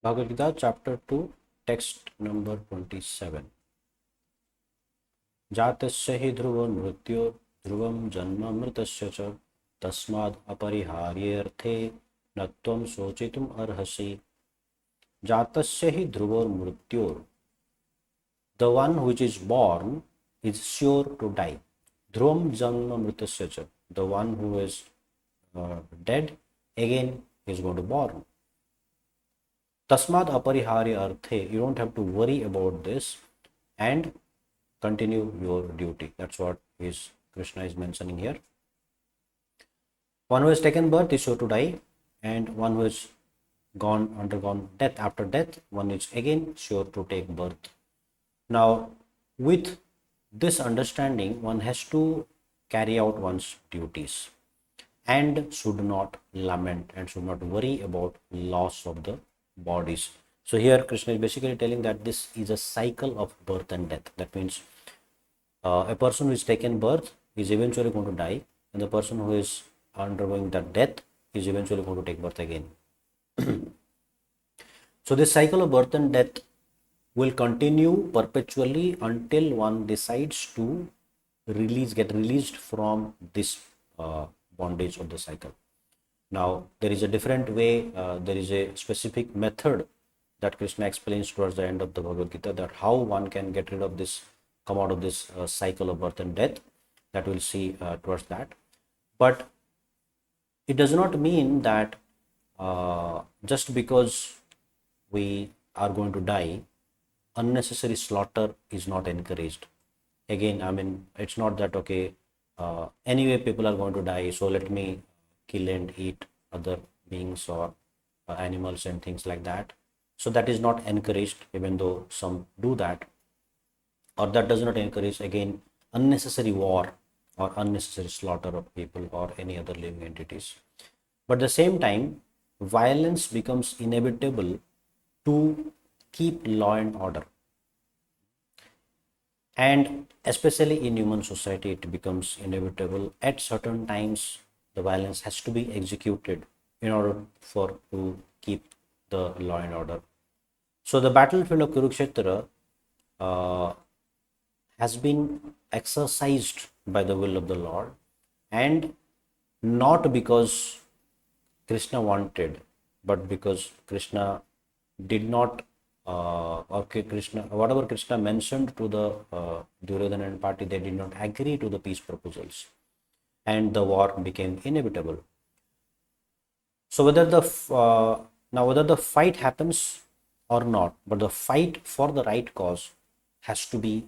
Bhagavad Gita, chapter 2, text number 27. Jatasya hi dhruvo mrityo dhruvam janma mritasya cha tasmad apariharyarthe natvam sochitum arhasi. Jatasya hi dhruvo mrityo. The one which is born is sure to die. Dhruvam janma mritasya cha. The one who is dead again is going to born. Tasmad apariharya arthe, you don't have to worry about this and continue your duty. That's what Krishna is mentioning here. One who has taken birth is sure to die, and one who has undergone death after death, one is again sure to take birth. Now, with this understanding, one has to carry out one's duties and should not lament and should not worry about loss of the bodies. So here Krishna is basically telling that this is a cycle of birth and death. That means a person who is taken birth is eventually going to die, and the person who is undergoing that death is eventually going to take birth again. So this cycle of birth and death will continue perpetually until one decides to get released from this bondage of the cycle. Now, there is a different way, there is a specific method that Krishna explains towards the end of the Bhagavad Gita, that how one can get rid of this, come out of this cycle of birth and death. That we'll see towards that. But it does not mean that just because we are going to die, unnecessary slaughter is not encouraged. Again, I mean, it's not that, okay, anyway, people are going to die, so let me kill and eat other beings or animals and things like that. So that is not encouraged, even though some do that. Or that does not encourage, again, unnecessary war or unnecessary slaughter of people or any other living entities. But at the same time, violence becomes inevitable to keep law and order. And especially in human society, it becomes inevitable. At certain times, the violence has to be executed in order to keep the law and order. So the battlefield of Kurukshetra has been exercised by the will of the Lord, and not because Krishna wanted, but because Krishna did not whatever Krishna mentioned to the Duryodhana and party, they did not agree to the peace proposals, and the war became inevitable. So whether the fight happens or not, but the fight for the right cause has to be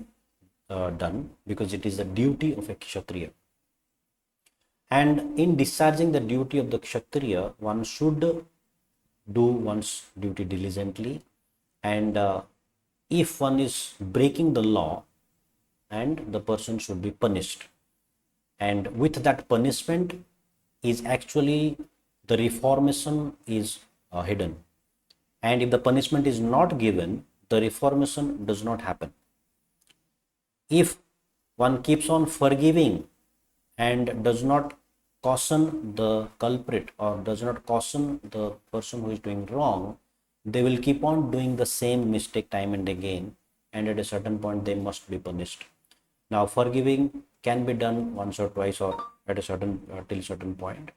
done, because it is the duty of a Kshatriya. And in discharging the duty of the Kshatriya, one should do one's duty diligently, and if one is breaking the law, and the person should be punished, and with that punishment is actually the reformation is hidden, and if the punishment is not given, the reformation does not happen. If one keeps on forgiving and does not caution the culprit or does not caution the person who is doing wrong, they will keep on doing the same mistake time and again, and at a certain point they must be punished. Now, forgiving can be done once or twice or at a till certain point,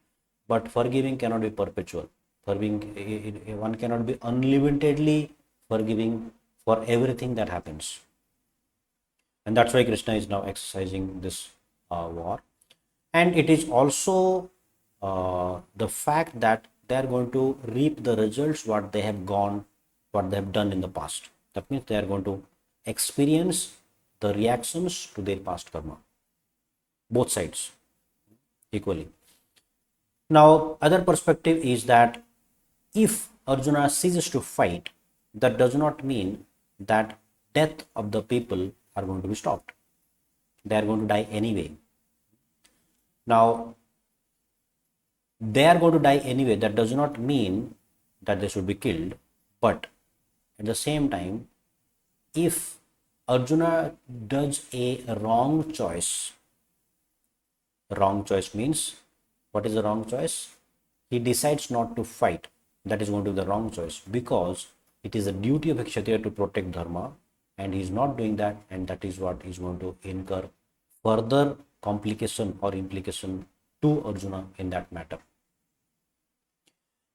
but forgiving cannot be perpetual. One cannot be unlimitedly forgiving for everything that happens, and that's why Krishna is now exercising this war. And it is also the fact that they are going to reap the results what they have done in the past. That means they are going to experience the reactions to their past karma, both sides equally. Now, other perspective is that if Arjuna ceases to fight, that does not mean that death of the people are going to be stopped. They are going to die anyway. Now, they are going to die anyway. That does not mean that they should be killed. But at the same time, if Arjuna does a wrong choice means, what is the wrong choice? He decides not to fight. That is going to be the wrong choice, because it is a duty of a Kshatriya to protect dharma, and he is not doing that, and that is what is going to incur further complication or implication to Arjuna in that matter.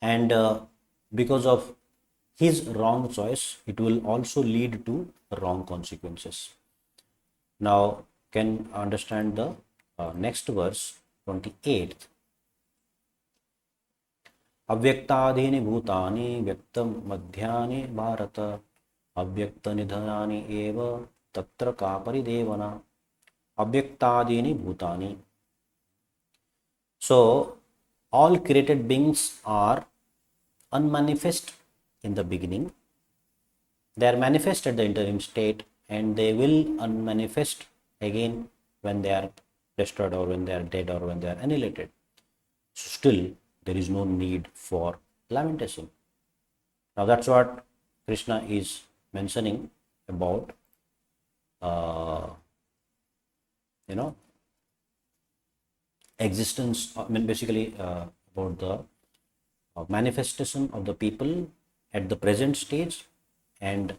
And because of his wrong choice, it will also lead to wrong consequences. Now, can understand the next verse, 28th. अव्यक्तादीनि भूतानि व्यक्तं मध्यानि भारत अव्यक्तनिधनानि एव तत्र का परिदेवना. अव्यक्तादीनि भूतानि. So all created beings are unmanifest in the beginning. They are manifest at the interim state, and they will unmanifest again when they are destroyed or when they are dead or when they are annihilated. So still there is no need for lamentation. Now that's what Krishna is mentioning about existence, basically about the manifestation of the people at the present stage, and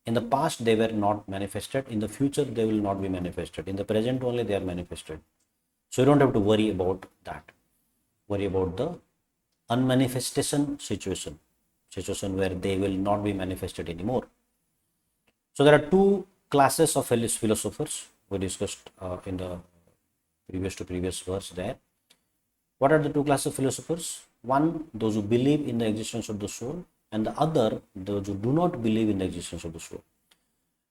in the past they were not manifested, in the future they will not be manifested, in the present only they are manifested. So you don't have to worry about that. Worry about the unmanifestation situation where they will not be manifested anymore. So there are two classes of philosophers we discussed in the previous verse there. What are the two classes of philosophers? One, those who believe in the existence of the soul, and the other, those who do not believe in the existence of the soul.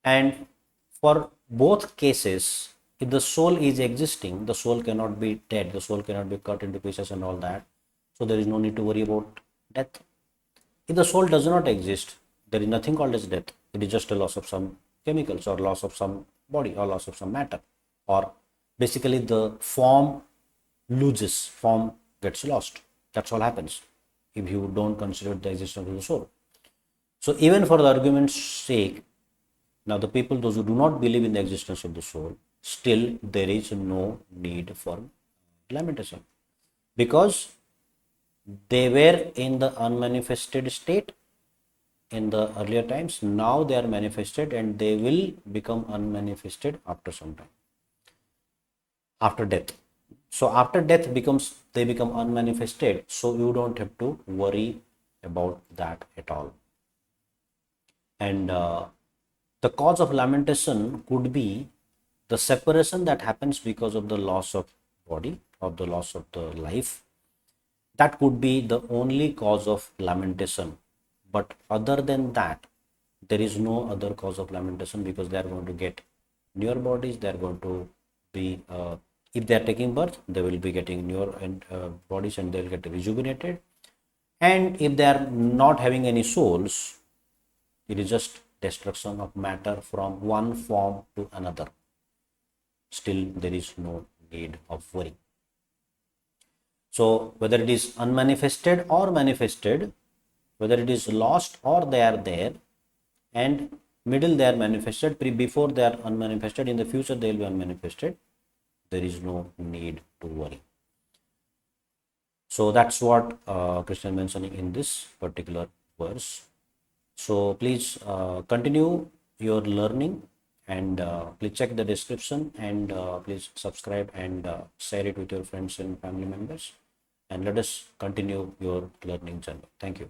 And for both cases, if the soul is existing, the soul cannot be dead, the soul cannot be cut into pieces and all that. So there is no need to worry about death. If the soul does not exist, there is nothing called as death. It is just a loss of some chemicals or loss of some body or loss of some matter, or basically the form loses, form gets lost. That's all happens if you don't consider the existence of the soul. So even for the argument's sake, now the people, those who do not believe in the existence of the soul, still there is no need for lamentation, because they were in the unmanifested state in the earlier times. Now they are manifested, and they will become unmanifested after some time, after death. So after death they become unmanifested, so you don't have to worry about that at all. And the cause of lamentation could be the separation that happens because of the loss of body or the loss of the life. That could be the only cause of lamentation. But other than that, there is no other cause of lamentation, because they are going to get newer bodies. They are going to be, if they are taking birth, they will be getting newer bodies, and they will get rejuvenated. And if they are not having any souls, it is just destruction of matter from one form to another. Still, there is no need of worry. So whether it is unmanifested or manifested, whether it is lost or they are there, and middle they are manifested, before they are unmanifested, in the future they will be unmanifested, there is no need to worry. So that's what Krishna is mentioning in this particular verse. So please continue your learning, and please check the description, and please subscribe and share it with your friends and family members, and let us continue your learning journey. Thank you.